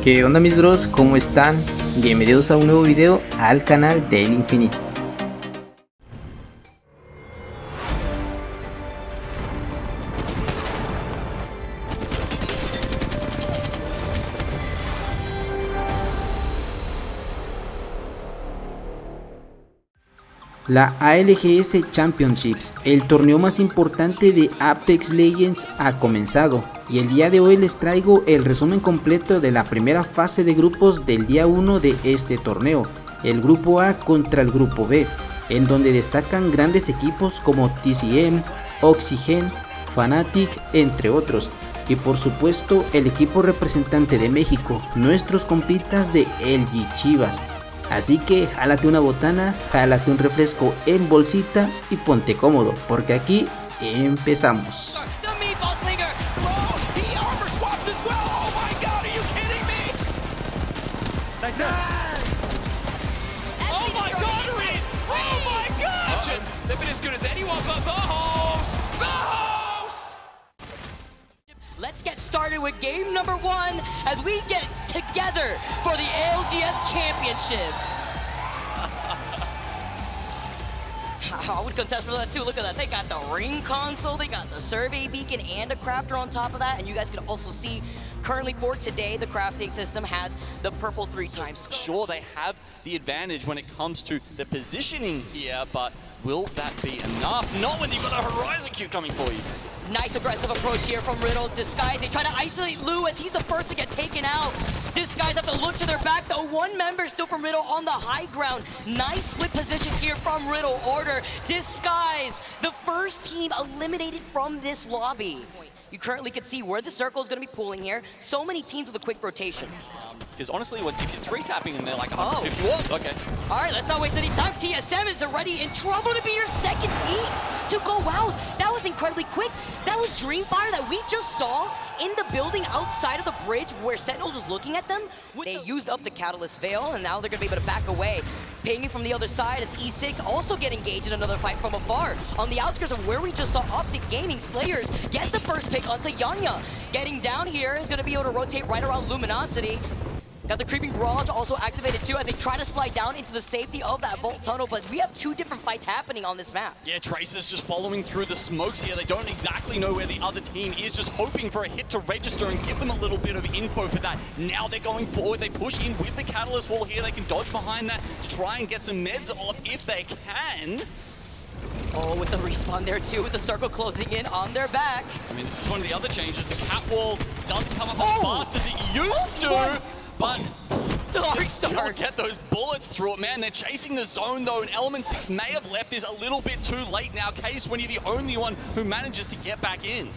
¿Qué onda mis bros? ¿Cómo están? Bienvenidos a un nuevo video al canal del infinito. La ALGS Championships, el torneo más importante de Apex Legends, ha comenzado y el día de hoy les traigo el resumen completo de la primera fase de grupos del día 1 de este torneo, el grupo A contra el grupo B, en donde destacan grandes equipos como TCM, Oxygen, Fnatic, entre otros, y por supuesto el equipo representante de México, nuestros compitas de LG Chivas. Así que jálate una botana, jálate un refresco en bolsita y ponte cómodo, porque aquí empezamos. Let's get started with game number 1 as we get together for the ALGS Championship. I would contest for that too. Look at that. They got the ring console, they got the survey beacon and a crafter on top of that. And you guys can also see currently for today, the crafting system has the purple 3 times. Sure, they have the advantage when it comes to the positioning here, but will that be enough? Not when you've got a Horizon Q coming for you. Nice aggressive approach here from Riddle. Disguise, they try to isolate Lou as he's the first to get taken out. Disguise have to look to their back though. One member still from Riddle on the high ground. Nice split position here from Riddle. Order, Disguise, the first team eliminated from this lobby. You currently can see where the circle is going to be pulling here. So many teams with a quick rotation. Because honestly, if you're 3-tapping and they're like 150 watts, okay. All right, let's not waste any time. TSM is already in trouble to be your second team to go out. That was incredibly quick. That was Dreamfire that we just saw in the building outside of the bridge where Sentinels was looking at them. They used up the Catalyst Veil, and now they're going to be able to back away. Pinging from the other side as E6 also get engaged in another fight from afar. On the outskirts of where we just saw Optic Gaming, Slayers get the first pick onto Yanya. Getting down here is going to be able to rotate right around Luminosity. Got the creeping barrage also activated too as they try to slide down into the safety of that vault tunnel, but we have 2 different fights happening on this map. Yeah, Tracer's just following through the smokes here. They don't exactly know where the other team is, just hoping for a hit to register and give them a little bit of info for that. Now they're going forward. They push in with the Catalyst Wall here. They can dodge behind that to try and get some meds off if they can. Oh, with the respawn there too, with the circle closing in on their back. I mean, this is one of the other changes. The cat wall doesn't come up as fast as it used to, but can still get those bullets through it, man. They're chasing the zone though, and Element 6 may have left this a little bit too late now. Case when you're the only one who manages to get back in.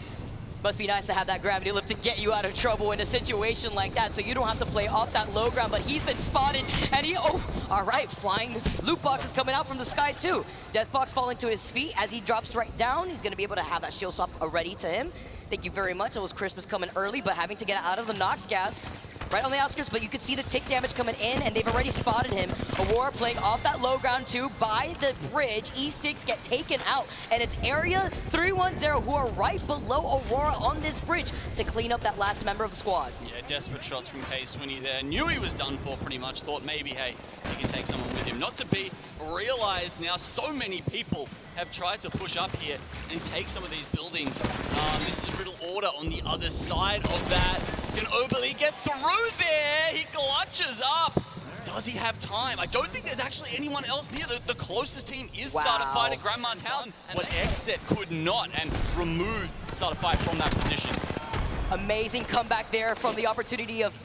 Must be nice to have that gravity lift to get you out of trouble in a situation like that, so you don't have to play off that low ground, but he's been spotted, and all right, flying loot box is coming out from the sky too. Deathbox falling to his feet as he drops right down. He's gonna be able to have that shield swap ready to him. Thank you very much. It was Christmas coming early, but having to get out of the Nox gas right on the outskirts, but you can see the tick damage coming in, and they've already spotted him. Aurora playing off that low ground too by the bridge. E6 get taken out, and it's Area 310 who are right below Aurora on this bridge to clean up that last member of the squad. Yeah, desperate shots from Case when he there. Knew he was done for pretty much. Thought maybe, hey, he can take someone with him. Not to be realized now, so many people have tried to push up here and take some of these buildings. This is Riddle Order on the other side of that. Can Oberly get through there? He clutches up. Does he have time? I don't think there's actually anyone else near. The closest team is Starterfight at Grandma's house, but Exit could not and removed Starterfight from that position. Amazing comeback there from the opportunity of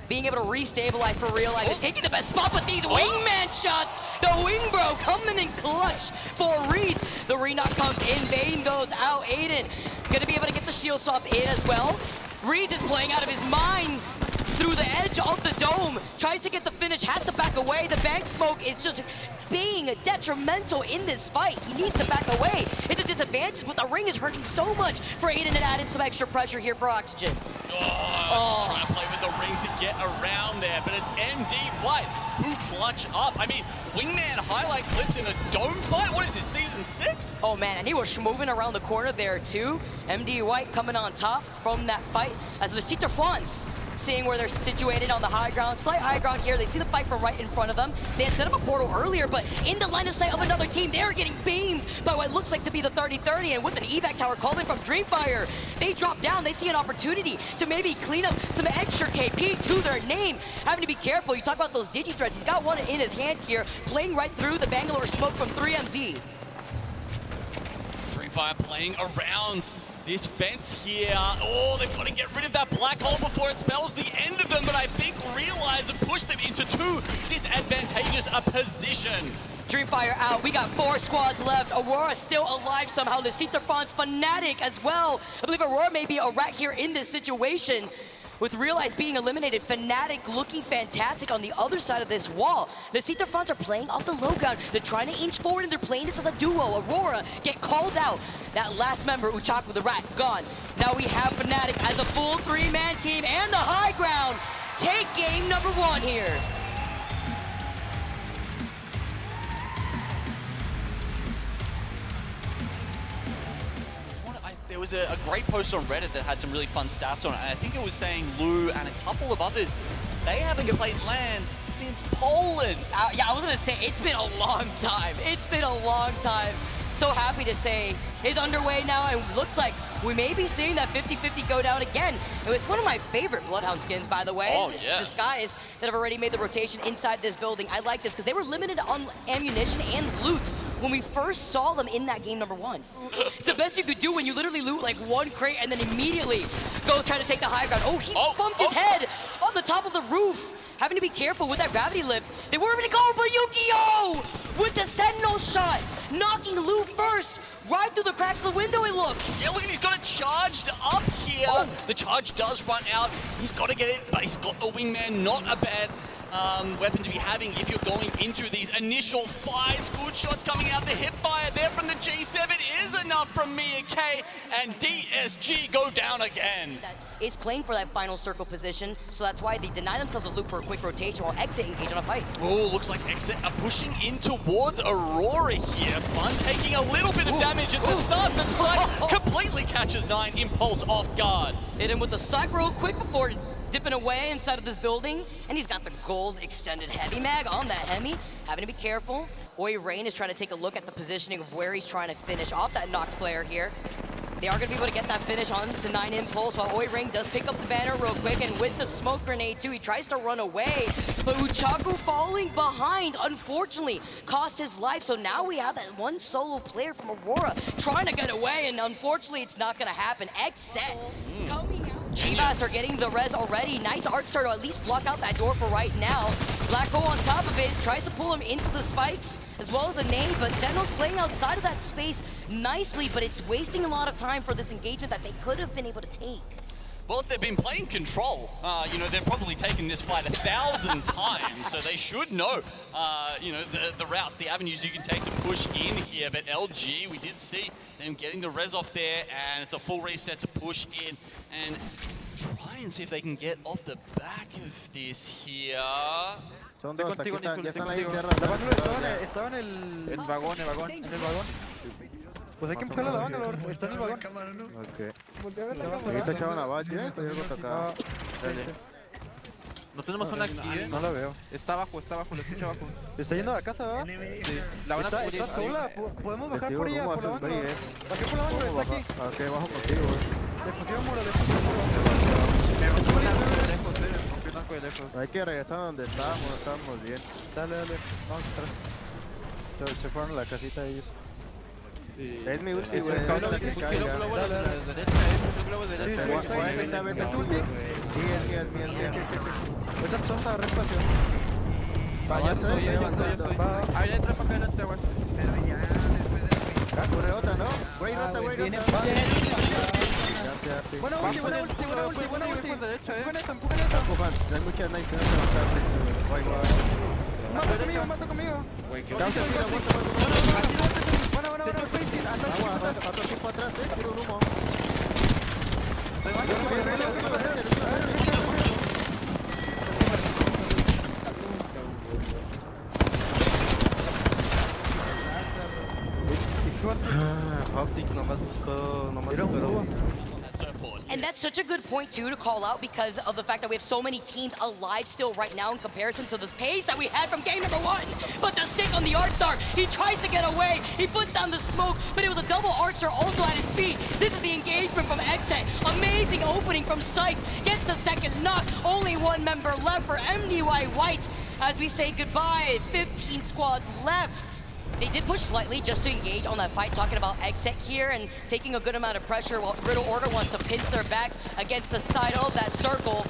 being able to restabilize for Realize and taking the best spot with these wingman shots. The wing bro coming in clutch for Reeds. The re-knock comes in, Bane goes out. Aiden gonna be able to get the shield swap in as well. Reeds is playing out of his mind through the edge of the dome. Tries to get the finish, has to back away. The bank smoke is just being detrimental in this fight. He needs to back away. It's a disadvantage, but the ring is hurting so much for Aiden to add in some extra pressure here for Oxygen. Just trying to play with the ring to get around there, but it's MD White who clutch up. I mean, Wingman highlight clips in a dome fight? What is this, season 6? Oh man, and he was moving around the corner there too. MD White coming on top from that fight as Lucita Fons seeing where they're situated on the high ground. Slight high ground here. They see the fight from right in front of them. They had set up a portal earlier, but in the line of sight of another team, they're getting beamed by what looks like to be the 30-30, and with an evac tower called in from Dreamfire, they drop down. They see an opportunity to maybe clean up some extra KP to their name. Having to be careful. You talk about those digi threats. He's got one in his hand here, playing right through the Bangalore smoke from 3MZ. Dreamfire playing around this fence here. Oh, they've got to get rid of that black hole before it spells the end of them, but I think realize and push them into too disadvantageous a position. Dreamfire out. We got 4 squads left. Aurora still alive somehow. The Citerfons Fnatic as well. I believe Aurora may be a rat here in this situation. With Realize being eliminated, Fnatic looking fantastic on the other side of this wall. The Citerfons are playing off the low ground. They're trying to inch forward and they're playing this as a duo. Aurora get called out. That last member, Uchaku the Rat, gone. Now we have Fnatic as a full 3-man team and the high ground. Take game number 1 here. There was a great post on Reddit that had some really fun stats on it, and I think it was saying Lou and a couple of others, they haven't played LAN since Poland. Yeah, I was gonna say, it's been a long time. It's been a long time. So happy to say is underway now, and looks like we may be seeing that 50-50 go down again. With one of my favorite Bloodhound skins, by the way. Oh, yeah. Disguise that have already made the rotation inside this building. I like this because they were limited on ammunition and loot when we first saw them in that game number 1. It's the best you could do when you literally loot like 1 crate and then immediately go try to take the high ground. Oh, he bumped his head on the top of the roof. Having to be careful with that gravity lift. They weren't going to go, but Yukio with the Sentinel shot, knocking Lou first, right through the cracks of the window, it looks. Yeah, look, he's got it charged up here. Oh. The charge does run out. He's got to get it, but he's got a wingman, not a bad weapon to be having if you're going into these initial fights. Good shots coming out. The hip fire there from the G7 is enough from Mia K, and DSG go down again. That is playing for that final circle position, so that's why they deny themselves a loop for a quick rotation while Exit engage on a fight. Oh, looks like Exit are pushing in towards Aurora here. Fun taking a little bit of damage at the start, but Psych completely catches 9 Impulse off guard. Hit him with the Psych real quick before dipping away inside of this building, and he's got the gold extended heavy mag on that Hemi. Having to be careful. Oi Rain is trying to take a look at the positioning of where he's trying to finish off that knocked player here. They are going to be able to get that finish on to 9 Impulse, while Oi Rain does pick up the banner real quick, and with the smoke grenade too, he tries to run away, but Uchaku falling behind, unfortunately, cost his life. So now we have that one solo player from Aurora trying to get away, and unfortunately it's not going to happen. Exit coming out. Chivas are getting the res already. Nice arc star to at least block out that door for right now. Black Hole on top of it, tries to pull him into the spikes, as well as the nade, but Sentinel's playing outside of that space nicely, but it's wasting a lot of time for this engagement that they could have been able to take. Well, if they've been playing Control, you know, they've probably taken this fight 1,000 times, so they should know, you know, the routes, the avenues you can take to push in here. But LG, we did see them getting the res off there, and it's a full reset to push in and try and see if they can get off the back of this here. Son dos, aquí están, ya están ahí, cierra. Estaba en el vagón, en el vagón. Pues hay que empujarle a la banca, está en el vagón. Ok. Ahorita echaban a base, está algo atacado. No tenemos una aquí, No la veo. Está abajo, lo escucho abajo. Está yendo a la casa, ¿verdad? Sí. La van a cubrir. Está sola, podemos bajar por ella, por la banca. Bajé por la banca, está aquí. Ok, bajo contigo, Desposición muro, hay que regresar a donde estábamos bien. Dale, vamos atrás. Se fueron a la casita ellos. Sí. Es mi ulti, güey. Dale. Vete tu ulti. Sí, es mío. Esa persona está respacio. Ya estoy. Ahí entra para acá adelante, güey. Pero ya después de Corre otra, ¿no? Güey, rota. Buena ulti. Empujan esa. Hay muchas nice. Mato conmigo. Buena. Otro tipo atrás, tiro un humo. Optic nomás buscó, That's so important. And that's such a good point, too, to call out because of the fact that we have so many teams alive still right now in comparison to the pace that we had from game number 1. But the stick on the Arcstar, he tries to get away. He puts down the smoke, but it was a double Arcstar also at his feet. This is the engagement from Exet. Amazing opening from Sykes. Gets the second knock. Only one member left for MDY White. As we say goodbye, 15 squads left. They did push slightly just to engage on that fight, talking about Exit here and taking a good amount of pressure while Riddle Order wants to pinch their backs against the side of that circle.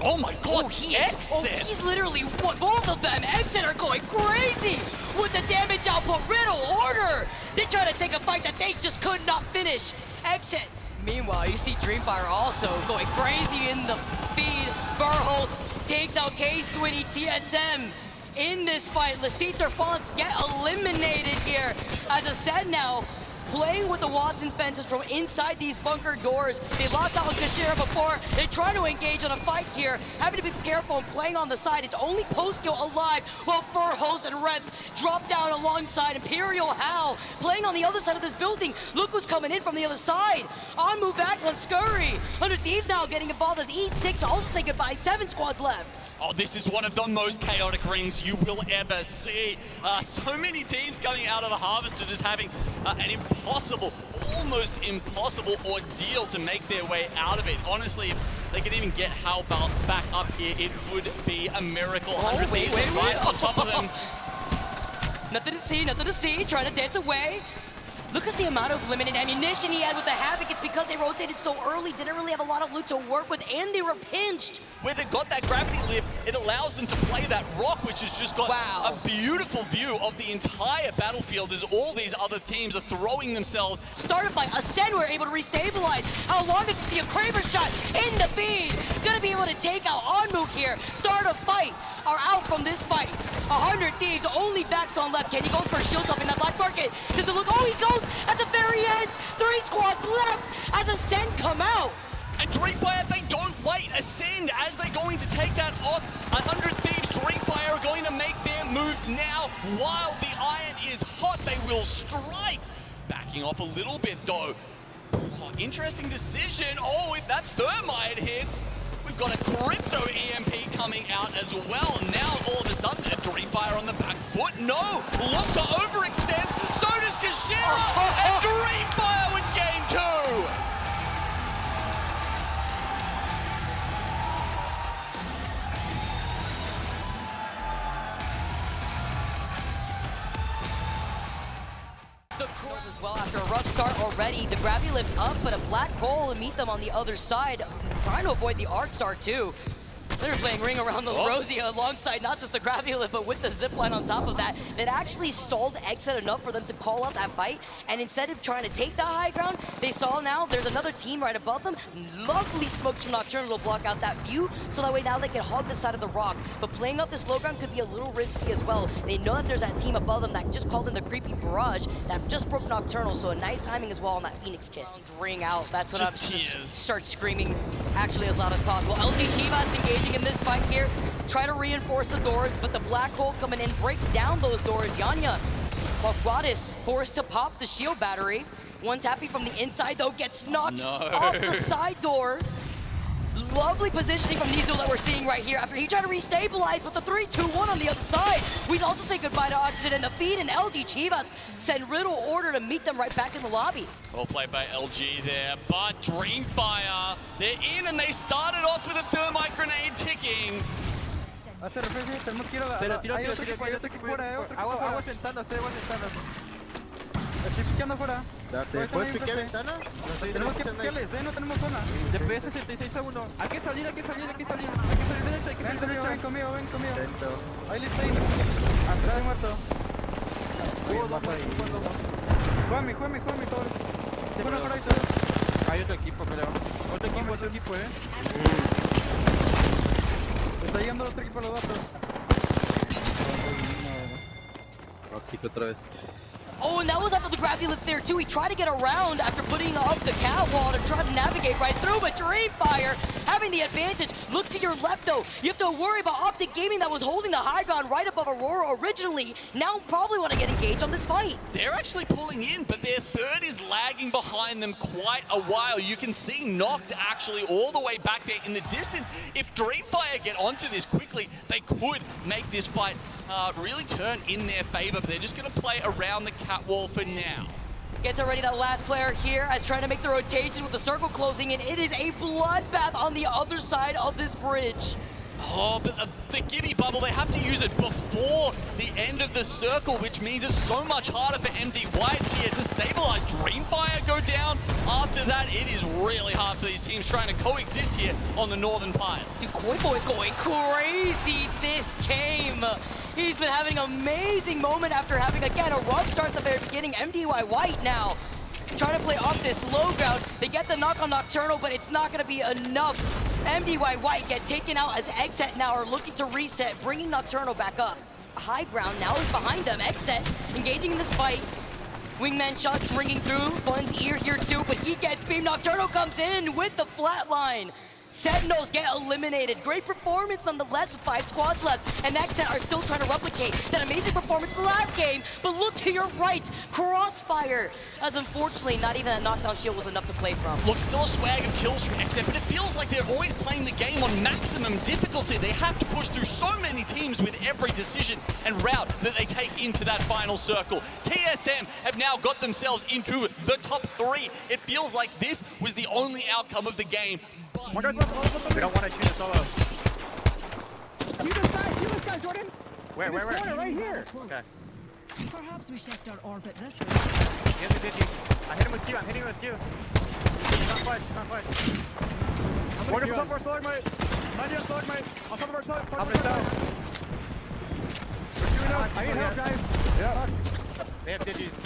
Oh my god, Exit! He's literally, both of them, Exit are going crazy with the damage output. Riddle Order, they try to take a fight that they just could not finish. Exit. Meanwhile, you see Dreamfire also going crazy in the feed. Verholz takes out K-Swinny TSM. In this fight, Leciter Fonts get eliminated here. As I said now, playing with the Watson fences from inside these bunker doors. They locked out with Kashira before. They try to engage on a fight here. Having to be careful and playing on the side. It's only Postkill alive while Furhost and Reps drop down alongside Imperial Hal. Playing on the other side of this building. Look who's coming in from the other side. On move back on Scurry. Under Thieves now getting involved as E6 also say goodbye. 7 squads left. Oh, this is one of the most chaotic rings you will ever see. So many teams coming out of the Harvester just having an impossible, almost impossible ordeal to make their way out of it. Honestly, if they could even get Hal back up here, it would be a miracle. 100 Thieves right on top of them. Nothing to see, trying to dance away. Look at the amount of limited ammunition he had with the Havoc. It's because they rotated so early, didn't really have a lot of loot to work with, and they were pinched. Where they've got that gravity lift, it allows them to play that rock, which has just got a beautiful view of the entire battlefield as all these other teams are throwing themselves. Started by Ascend, we're able to restabilize. How long did you see a Kraber shot in the feed? Gonna be able to take out Onmook here. Start a fight. Are out from this fight. 100 Thieves, only Backstone left. Can he go for shield up in that black market? Does it look? Oh, he goes at the very end. 3 squads left as Ascend come out. And Dreamfire, they don't wait. Ascend as they're going to take that off. 100 Thieves, Dreamfire are going to make their move now. While the iron is hot, they will strike. Backing off a little bit though. Oh, interesting decision. Oh, if that thermite hits, we've got a crypto EMP coming out as well. Now, all of a sudden, a Dreamfire on the back foot. No! Look to overextend. So does Kashira! And Dreamfire with game 2! The cross as well after a rough start already. The gravity lift up, but a black hole to meet them on the other side. Trying to avoid the Arcstar too. They're playing Ring Around the Rosie alongside not just the gravity lift, but with the zipline on top of that. That actually stalled Exit enough for them to call out that fight. And instead of trying to take the high ground, they saw now there's another team right above them. Lovely smokes from Nocturnal will block out that view, so that way now they can hog the side of the rock. But playing up this low ground could be a little risky as well. They know that there's that team above them that just called in the creepy barrage that just broke Nocturnal, so a nice timing as well on that Phoenix kit. Ring out, that's what I'm just start screaming actually as loud as possible. LG Chivas engaging in this fight here. Try to reinforce the doors, but the black hole coming in breaks down those doors. Yanya, while Guadis forced to pop the shield battery. One tappy from the inside though gets knocked off the side door. Lovely positioning from Nizu that we're seeing right here after he tried to restabilize, but the 3-2-1 on the other side. We also say goodbye to Oxygen and the feed, and LG Chivas send Riddle Order to meet them right back in the lobby. Well played by LG there, but Dreamfire, they're in and they started off with a thermite grenade ticking. Hace referencia, tenemos que ir a la... Hay otro equipo fuera, Agua ventanas, agua ventanas. Estoy picando afuera. ¿Puedes piquear ventana? Tenemos que piquearles, no tenemos zona. DPS 66 a 1. Hay que salir, hay que salir derecha, hay que salir derecha. Ven conmigo. Ahí le estoy. Atrás muerto. Juegame, cabrón. Bueno, por ahí todo. Hay otro equipo, creo. Otro equipo, Está llegando el otro equipo a los vatos. Óptico otra vez. Oh, and that was off of the gravity lift there too. He tried to get around after putting up the catwall to try to navigate right through, but Dreamfire having the advantage. Look to your left though. You have to worry about Optic Gaming that was holding the high ground right above Aurora originally. Now probably want to get engaged on this fight. They're actually pulling in, but their third is lagging behind them quite a while. You can see Noct actually all the way back there in the distance. If Dreamfire get onto this quickly, they could make this fight really turn in their favor, but they're just going to play around the catwall for now. Gets already the last player here as trying to make the rotation with the circle closing in. It is a bloodbath on the other side of this bridge. Oh, but the Gibby bubble, they have to use it before the end of the circle, which means it's so much harder for MD White here to stabilize. Dreamfire go down. After that, it is really hard for these teams trying to coexist here on the northern pile. Dude, Koibo is going crazy this game. He's been having an amazing moment after having, again, a rough start at the very beginning. MDY White now trying to play off this low ground. They get the knock on Nocturnal, but it's not going to be enough. MDY White get taken out as Xset now are looking to reset, bringing Nocturnal back up. High ground now is behind them. Xset engaging in this fight. Wingman shots ringing through. Bun's ear here too, but he gets beamed. Nocturnal comes in with the flatline. Sentinels get eliminated. Great performance nonetheless with 5 squads left. And Xset are still trying to replicate that amazing performance from the last game. But look to your right, Crossfire. As unfortunately, not even a knockdown shield was enough to play from. Look, still a swag of kills from Xset, but it feels like they're always playing the game on maximum difficulty. They have to push through so many teams with every decision and route that they take into that final circle. TSM have now got themselves into the top 3. It feels like this was the only outcome of the game. We don't want to shoot a solo. You this guy, Jordan. Where? Right here. Okay. Perhaps we shift our orbit this way. He has a digi. I hit him with Q. I'm hitting him with Q. He's not flash. Morgan's on top of our stalagmite. 90 on stalagmite. On top of our side. Top of our side. We're queuing up. I need help, guys. Yeah. They have digis.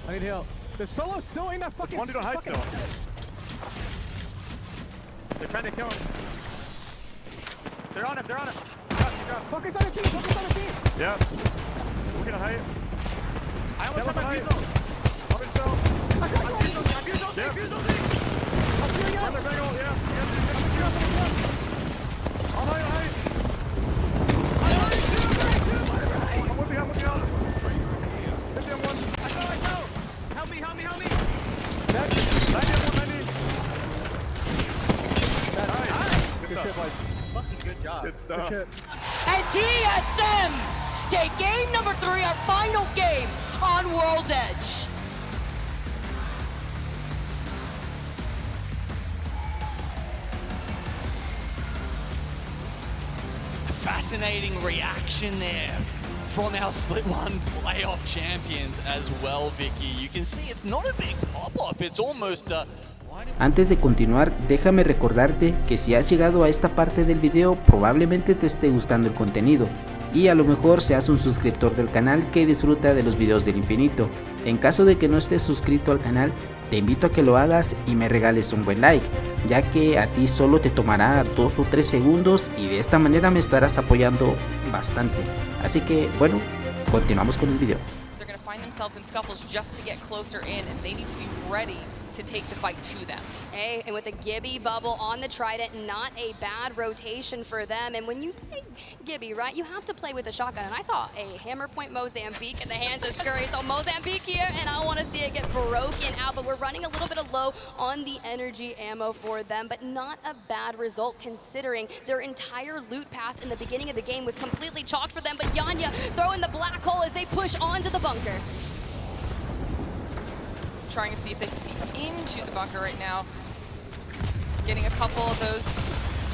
I need help. The solo's still in that fucking... There's one dude on high still. They're trying to kill him. They're on him. Focus on the team. Yeah. We're gonna hide. I almost have my Fusel. I'm in cell. I'm Fusel. Yeah. On the bagel, yeah. I'll hide. I'm with you. 50 on 1. I know. Help me. 90 on 190. Fucking good job. Good stuff. And TSM take game number 3, our final game on World's Edge. Fascinating reaction there from our Split 1 playoff champions as well, Vicky. You can see it's not a big pop-off, it's almost Antes de continuar, déjame recordarte que si has llegado a esta parte del video, probablemente te esté gustando el contenido y a lo mejor seas un suscriptor del canal que disfruta de los videos del infinito. En caso de que no estés suscrito al canal, te invito a que lo hagas y me regales un buen like, ya que a ti solo te tomará 2 o 3 segundos y de esta manera me estarás apoyando bastante. Así que bueno, continuamos con el video. They're going to find themselves in scuffles just to get closer in, and they need to be ready to take the fight to them. Hey, and with a Gibby bubble on the Trident, not a bad rotation for them. And when you play Gibby, right, you have to play with a shotgun. And I saw a hammer point Mozambique in the hands of Scurry. So Mozambique here, and I want to see it get broken out. But we're running a little bit of low on the energy ammo for them. But not a bad result considering their entire loot path in the beginning of the game was completely chalked for them. But Yanya throwing the black hole as they push onto the bunker. Trying to see if they can see into the bunker right now. Getting a couple of those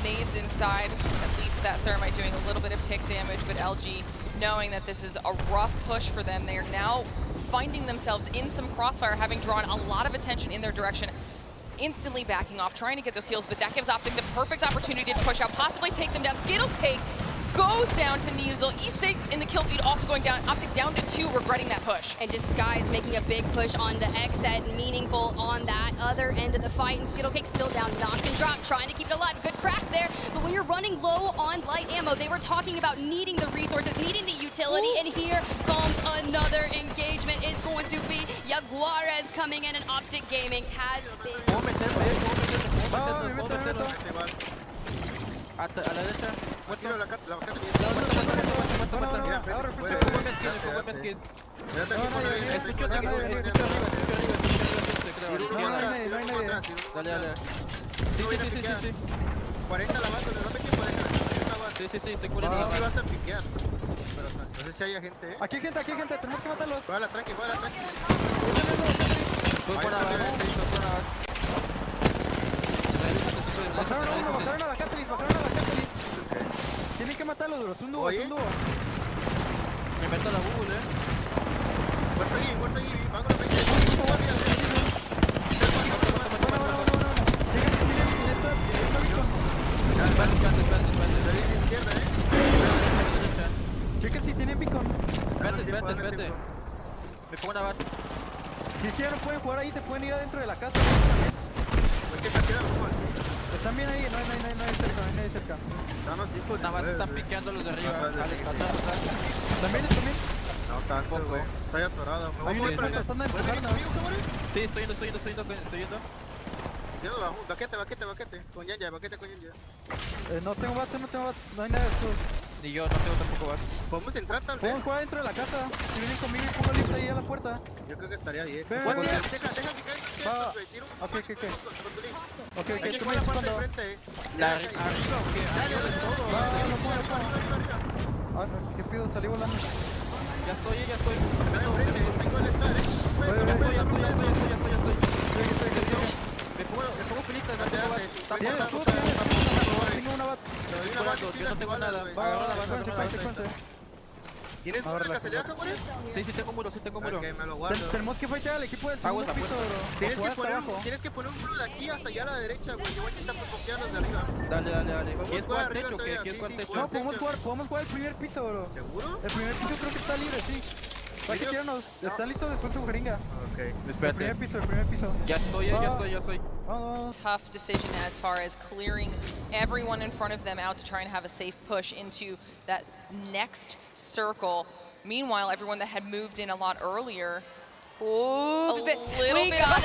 nades inside. At least that thermite doing a little bit of tick damage, but LG knowing that this is a rough push for them. They are now finding themselves in some crossfire, having drawn a lot of attention in their direction. Instantly backing off, trying to get those heals, but that gives Optic the perfect opportunity to push out, possibly take them down. Skittle take goes down to Neasel. E6 in the kill feed also going down. Optic down to 2, regretting that push. And Disguise making a big push onto Xset, meaningful on that other end of the fight. And Skittlecake still down, knock and drop, trying to keep it alive. Good crack there, but when you're running low on light ammo, they were talking about needing the resources, needing the utility, and here comes another engagement. Jaguares coming in, and Optic Gaming has been... Puedo meterlo. A la derecha. Tiro la cata. Escucho arriba. Dale. Sí. 40 la base, le dame tiempo de Sí, estoy cubriendo. No, sí vas a piquear. Pero no sé si hay gente, ¿eh? Aquí hay gente, tenemos que matarlos. Juega la tranqui. Voy por abajo. Bajaron a la Catalyst. Tienen que matarlo, duro. Es un dúo. Me meto a la Google, Muerto ahí, van con los 20. Chequen si tienen beacon. Espérate. Me pongo una base. Si ya no pueden jugar ahí, se pueden ir adentro de la casa. Están bien ahí, no hay nadie cerca. Nada más están piqueando los de arriba. Alex, atrás. ¿También? No, tanto, güey. Estoy atorado. Me voy para acá. Están empujando. Sí, estoy yendo. Baquete. Con Yanya. No tengo base. No hay nada de esto. Ni yo, no tengo tampoco base. ¿Podemos entrar tal vez? Podemos jugar dentro de la casa. Si vienen conmigo y pongo lista ahí a la puerta. Yo creo que estaría bien. Ven. Deja que caiga. Tiro un Ok. Ok, Aquí tú fue me la dices parte de cuando... frente, ¿Arriba o qué? Dale. No puedo. Ah, ¿qué pido? Salí volando. Ya estoy. Tengo el estar, Ya estoy. Me pongo feliz, no tengo base. Tienes tú, tengo una bat. Yo no tengo nada. Agarra la base. ¿Tienes una casualidad, Jaguares? Sí, tengo muro. Ok, me lo guardo. Tenemos que fightar al equipo del segundo piso, bro. Tienes que poner un muro de aquí hasta allá a la derecha, güey. Yo voy a intentar bloquearlos de arriba. Dale. ¿Quieres jugar jugar techo o qué? arriba ¿Quieres jugar todavía? techo? No, podemos jugar el primer piso, bro. ¿Seguro? El primer piso creo que está libre, sí. Para que tíranos. ¿Están listos después de su jeringa? Ok. El Espérate. primer piso. Ya estoy. Vamos. Tough decision as far as clearing everyone in front of them out to try and have a safe push into that next circle. Meanwhile, everyone that had moved in a lot earlier. Ooh, We we got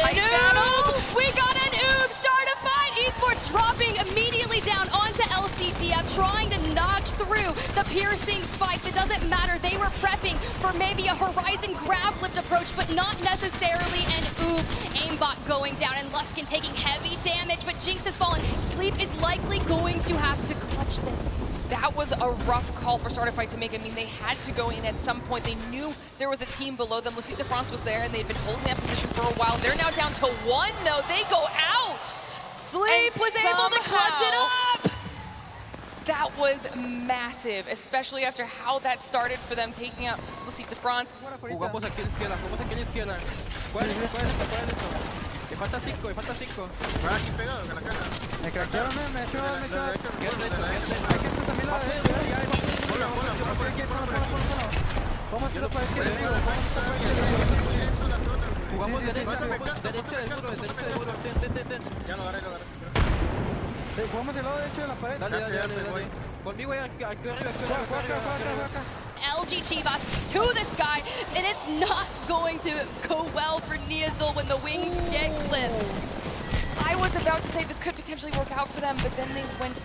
an oob! Start a fight! Esports dropping immediately down onto LCDF, trying to notch through the piercing spikes. It doesn't matter, they were prepping for maybe a Horizon grab lift approach, but not necessarily an oob. Aimbot going down, and Luskin taking heavy damage, but Jinx has fallen. Sleep is likely going to have to clutch this. That was a rough call for Starter Fight to make. I mean, they had to go in at some point. They knew there was a team below them. Lecite de France was there, and they'd been holding that position for a while. They're now down to 1, though. They go out. Sleep was able to clutch it up. That was massive, especially after how that started for them taking out Lecite de France. Jugamos aquí a la izquierda. ¿Cuál es esto? Me falta 5. Va aquí pegado, que la caja. Me craquearon, me echó. Hay gente también a la derecha. Hola. Vamos a hacer para izquierda. Jugamos Sí, derecha sí, de duro. Ten. Ya lo agarré. Jugamos del lado derecho de la pared. Dale. Conmigo aquí arriba. Acá. LG Chivas to the sky, and it's not going to go well for Niazul when the wings get clipped. I was about to say this could potentially work out for them, but then they went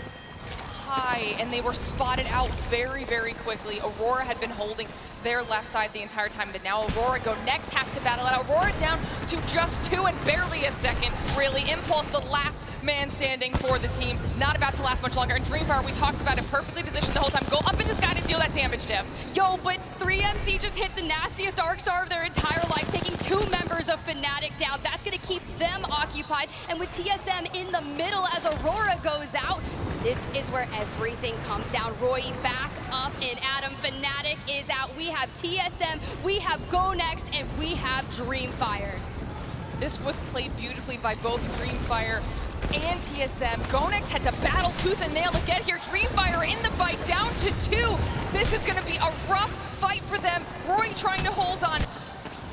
high and they were spotted out very, very quickly. Aurora had been holding their left side the entire time, but now Aurora go next, have to battle it out. Aurora down to just 2 and barely a second, really. Impulse, the last man standing for the team, not about to last much longer. And Dreamfire, we talked about it, perfectly positioned the whole time. Go up in the sky to deal that damage, Dev. Yo, but 3MC just hit the nastiest arc star of their entire life, taking 2 members of Fnatic down. That's gonna keep them occupied. And with TSM in the middle as Aurora goes out, this is where everything comes down. Roy back up, and Adam Fnatic is out. We have TSM, we have Go Next, and we have Dreamfire. This was played beautifully by both Dreamfire and TSM. Go Next had to battle tooth and nail to get here. Dreamfire in the fight, down to 2. This is gonna be a rough fight for them. Roy trying to hold on.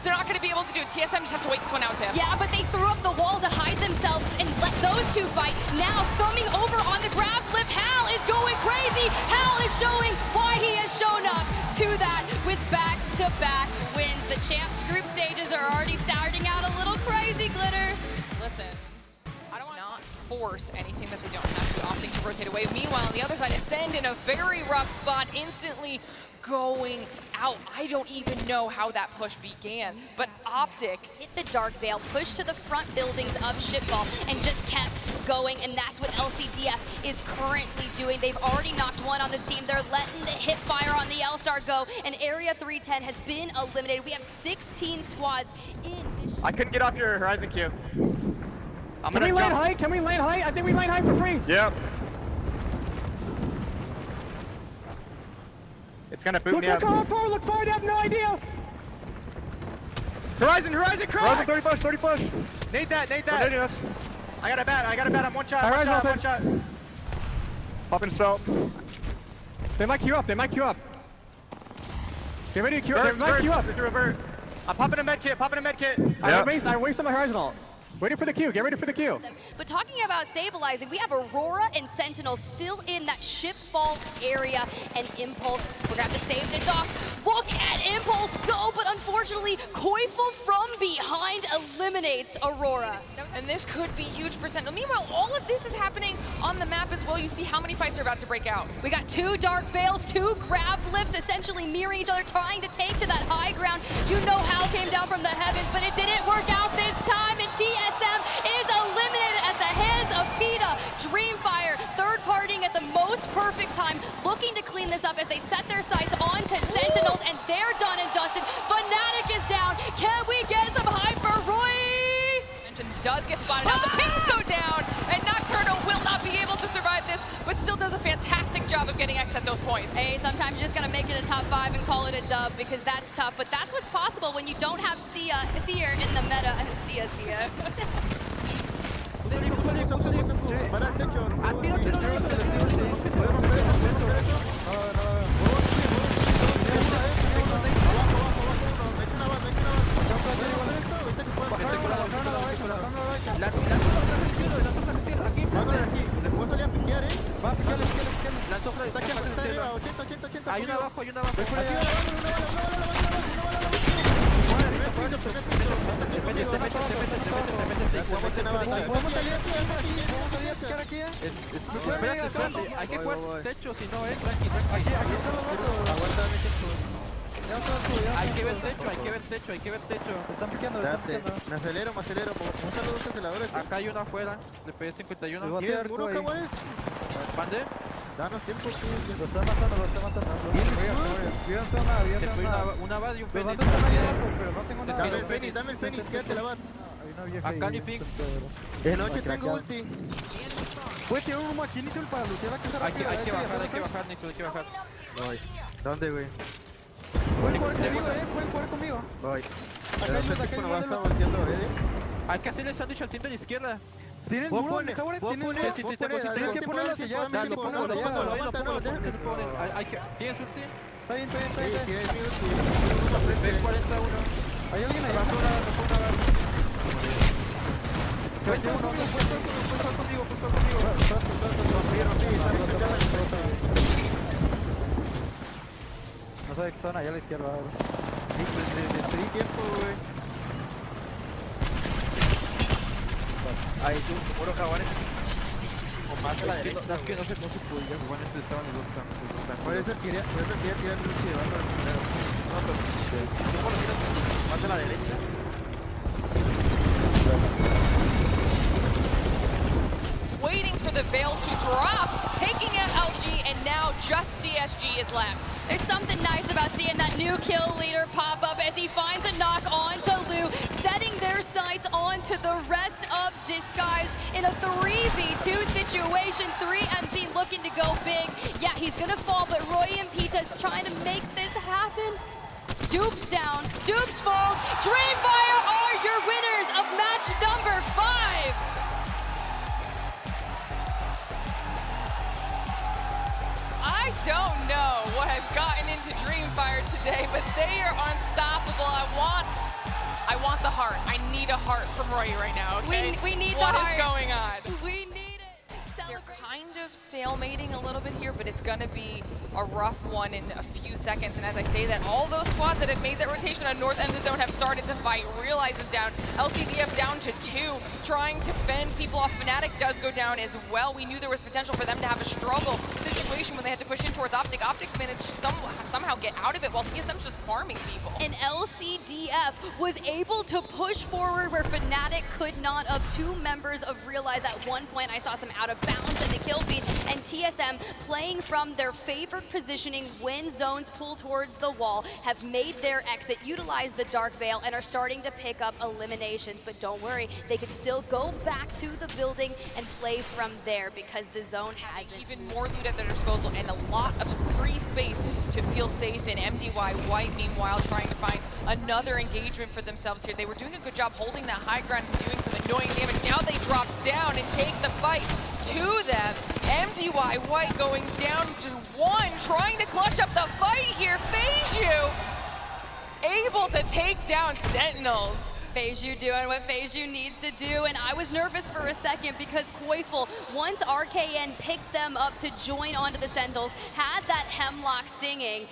They're not going to be able to do it. TSM just have to wait this one out, Tim. Yeah, but they threw up the wall to hide themselves and let those 2 fight. Now, thumbing over on the grab flip, Hal is going crazy. Hal is showing why he has shown up to that with back-to-back wins. The champs group stages are already starting out a little crazy, Glitter. Listen, I don't want to not force anything that they don't have to, opting to rotate away. Meanwhile, on the other side, Ascend in a very rough spot, instantly going out. I don't even know how that push began, but Optic hit the Dark Veil, pushed to the front buildings of Shipball, and just kept going, and that's what LCDF is currently doing. They've already knocked one on this team. They're letting the hip fire on the L-Star go, and Area 310 has been eliminated. We have 16 squads in this. I couldn't get off your Horizon queue. Can we land high? Can we land high? I think we land high for free. Yep. It's gonna boot me up. Look forward, I have no idea. Horizon, crack! Horizon 30 push. Nade that. Nading us. I got a bat, I'm one shot, Horizon one shot. Popping stealth. They might queue up. Get ready to queue up. They might queue up. Revert. I'm popping a med kit. I wasted my horizon ult. Waiting for the queue. Get ready for the queue. But talking about stabilizing, we have Aurora and Sentinel still in that shipfall area, and Impulse, we're gonna have to save this off. Look at Impulse go, but unfortunately, Koifel from behind eliminates Aurora. And this could be huge for Sentinel. Meanwhile, all of this is happening on the map as well. You see how many fights are about to break out. We got 2 Dark Veils, 2 Grab Flips, essentially mirroring each other, trying to take to that high ground. You know Hal came down from the heavens, but it didn't work out this time, and TSM is eliminated at the hands of PETA. Dreamfire, third partying at the most perfect time, looking to clean this up as they set their sights onto Sentinels, and they're done and dusted. Fnatic is down. Can we get some hype for Roy? Engine does get spotted out. The pings go down, and Nocturno will not be able to survive this, but still does a fantastic job of getting X at those points. Hey, sometimes you just gotta make it a top 5 and call it a dub, because that's tough, but that's what's possible when you don't have Seer in the meta. Seer. Para el techo. Hay una abajo. Espérate, hay que jugar techo, si no, tranqui. Hay que ver techo. Están piqueando. Me acelero. Usa los 2 aceleradores. Acá hay uno afuera, le pegué 51. ¿Tienes muro, cabrón? ¿Mande? Danos tiempo, Lo está matando. Una bad y un penny. Pero no tengo nada. Dame el Fénix, quédate la bat. Acá ni ping. De noche tengo ulti. Puedes tirar un humo aquí, Nixon, para lutear la casa. Hay que bajar, Nixon, hay que bajar. Voy. ¿Dónde, güey? Pueden jugar conmigo. Voy. Acá Ese tipo no va a estar volteando, Hay que hacerle sándwich al team de la izquierda. ¿Tienes duro, Jaguares? ¿Tienes que ponerlo hacia allá? Dale, Ponlo hacia allá. ¿Tienes ulti? Está bien. Ven 41. ¿Hay alguien ahí? Conmigo. No sabe que están allá a la izquierda. Pedí tiempo, güey. Ahí tú, puro jaguares. O más a la derecha. Es que no se podía jugar, estaban los dos. Por eso quería tirar el luchi de Barton primero. No, pero ¿cómo lo tiras? Más a la derecha. Waiting for the Veil to drop, taking out LG, and now just DSG is left. There's something nice about seeing that new kill leader pop up as he finds a knock onto Lou, setting their sights onto the rest of Disguise in a 3v2 situation. 3MC looking to go big. Yeah, he's gonna fall, but Roy and Pita's trying to make this happen. Dupes down, Dupes fold. Dreamfire are your winners of match number 5. I don't know what has gotten into Dreamfire today, but they are unstoppable. I want the heart. I need a heart from Roy right now, okay? We need what the is heart. going on? We need it. Celebrate. kind of stalemating a little bit here, but it's gonna be a rough one in a few seconds. And as I say that, all those squads that had made that rotation on north end of the zone have started to fight. Realize is down, LCDF down to 2, trying to fend people off. Fnatic does go down as well. We knew there was potential for them to have a struggle situation when they had to push in towards Optic. Optic's managed to somehow get out of it while TSM's just farming people. And LCDF was able to push forward where Fnatic could not. Of 2 members of Realize at one point, I saw some out of bounds in the kill feed, and TSM playing from their favored positioning when zones pull towards the wall, have made their exit, utilized the Dark Veil, and are starting to pick up eliminations. But don't worry, they can still go back to the building and play from there because the zone has even more loot at their disposal and a lot of free space to feel safe in. MDY White, meanwhile, trying to find another engagement for themselves here. They were doing a good job holding that high ground and doing some annoying damage. Now they drop down and take the fight to them. MDY White going down to 1, trying to clutch up the fight here. FaZe able to take down Sentinels. FaZe doing what FaZe needs to do, and I was nervous for a second because Koifel, once RKN picked them up to join onto the Sentinels, had that Hemlock singing.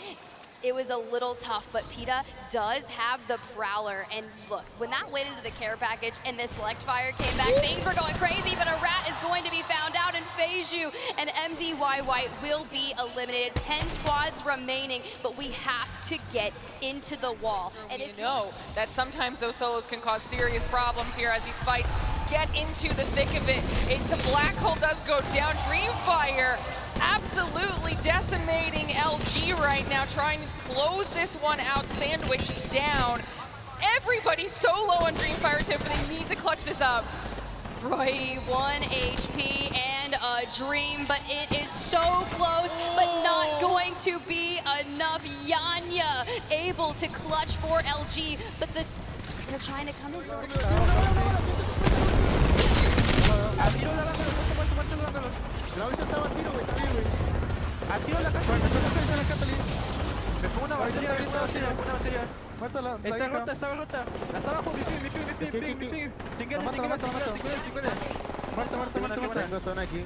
It was a little tough, but PETA does have the Prowler. And look, when that went into the care package and the select fire came back, things were going crazy, but a rat is going to be found out, and FaZe and MDY White will be eliminated. 10 squads remaining, but we have to get into the wall. And you know that sometimes those solos can cause serious problems here as these fights get into the thick of it. The black hole does go down. Dreamfire absolutely decimating LG right now, trying to close this one out. Sandwich down. Everybody's so low on Dreamfire tip, but they need to clutch this up. Roy, 1 HP and a dream, but it is so close, but not going to be enough. Yanya able to clutch for LG, but they're trying to come in. Me pongo una batería, muerta la está rota. La está abajo, mi ping. Chinguele. Muerta. Tengo zona aquí.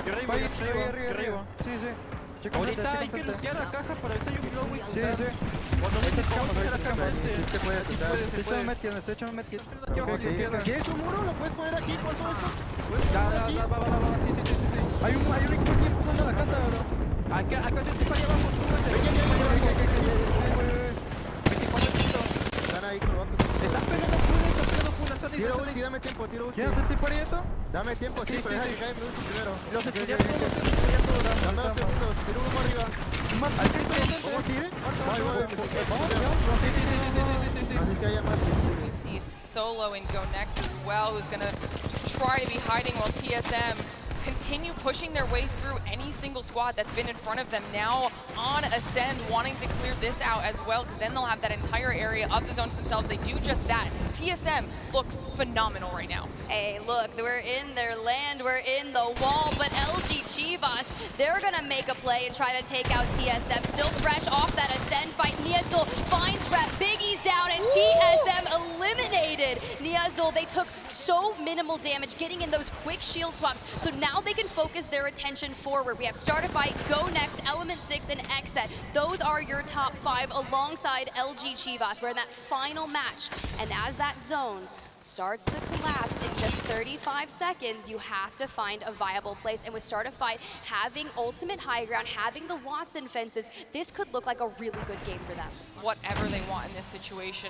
Yo arriba. Sí. Ahorita hay que lootear la caja para ese Glowing. Sí. Cuando metes la caja te puedes quitar. Estoy echando medkit. ¿Quieres un muro? ¿Lo puedes poner aquí con todo esto? Va. Sí. Hay un equipo aquí empujando la casa, bro. Acá se estoy para allá abajo. 24 pisos. Están ahí con los vatos. Están pegando full. Tiro ulti, dame tiempo, ¿Quieres hacer por eso? Dame tiempo, sí, pero deja que caiga primero. Los estudié todos. Dame 2 segundos, tiro uno arriba. ¿Cómo sigue? Vamos. Sí. Así que haya más. You see Solo and Go Next as well, who's gonna try to be hiding while TSM continue pushing their way through any single squad that's been in front of them. Now on Ascend, wanting to clear this out as well, because then they'll have that entire area of the zone to themselves. They do just that. TSM looks phenomenal right now. Hey, look, we're in their land, we're in the wall, but LG Chivas, they're gonna make a play and try to take out TSM. Still fresh off that Ascend fight. Niazul finds Rep, Biggie's down, and TSM eliminated. Niazul, they took so minimal damage getting in those quick shield swaps, so now they can focus their attention forward. We have Start a Fight, Go Next, Element 6, and Xset. Those are your top 5 alongside LG Chivas. We're in that final match, and as that zone starts to collapse in just 35 seconds, you have to find a viable place. And with Start a Fight, having ultimate high ground, having the Watson fences, this could look like a really good game for them. Whatever they want in this situation.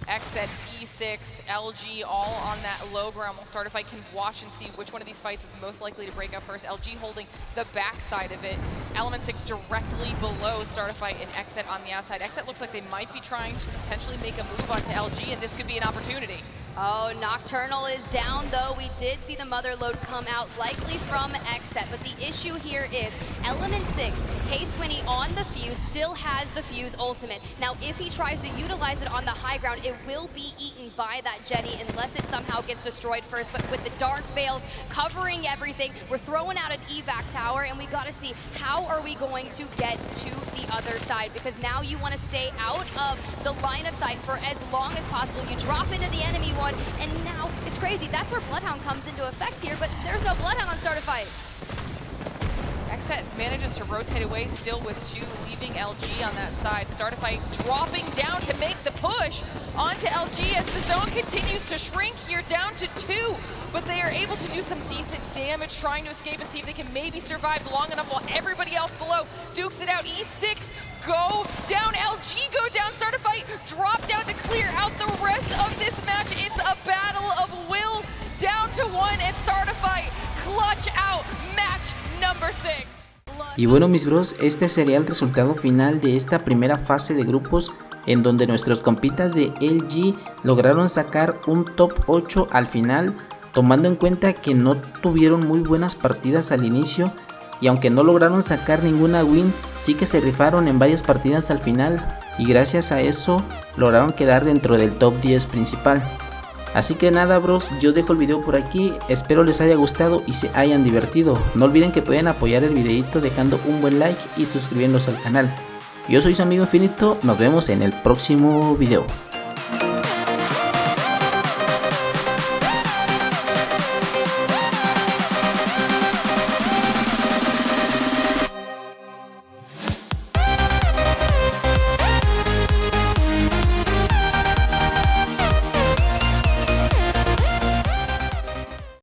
Xset, E6, LG, all on that low ground. We'll Start a Fight, can watch and see which one of these fights is most likely to break out first. LG holding the backside of it. Element 6 directly below Start a Fight, and Xset on the outside. Xset looks like they might be trying to potentially make a move onto LG, and this could be an opportunity. Oh, Nocturnal is down, though. We did see the mother load come out, likely from Xset. But the issue here is Element 6, K-Swinny on the fuse, still has the fuse ultimate. Now, if he tries to utilize it on the high ground, it will be eaten by that Jenny unless it somehow gets destroyed first. But with the Dark Veils covering everything, we're throwing out an evac tower, and we got to see how are we going to get to the other side, because now you want to stay out of the line of sight for as long as possible. You drop into the enemy one, and now it's crazy. That's where Bloodhound comes into effect here, but there's no Bloodhound on Start a Fight. set manages to rotate away, still with 2, leaving LG on that side. Startify dropping down to make the push onto LG as the zone continues to shrink here down to 2. But they are able to do some decent damage, trying to escape and see if they can maybe survive long enough while everybody else below dukes it out. E6 go down, LG go down, Startify drop down to clear out the rest of this match. It's a battle of wills, down to 1, and Startify clutch out match number 6. Y bueno, mis bros, este sería el resultado final de esta primera fase de grupos, en donde nuestros compitas de LG lograron sacar un top 8 al final, tomando en cuenta que no tuvieron muy buenas partidas al inicio, y aunque no lograron sacar ninguna win, sí que se rifaron en varias partidas al final, y gracias a eso lograron quedar dentro del top 10 principal. Así que nada, bros, yo dejo el video por aquí, espero les haya gustado y se hayan divertido. No olviden que pueden apoyar el videito dejando un buen like y suscribiéndose al canal. Yo soy su amigo Infinito, nos vemos en el próximo video.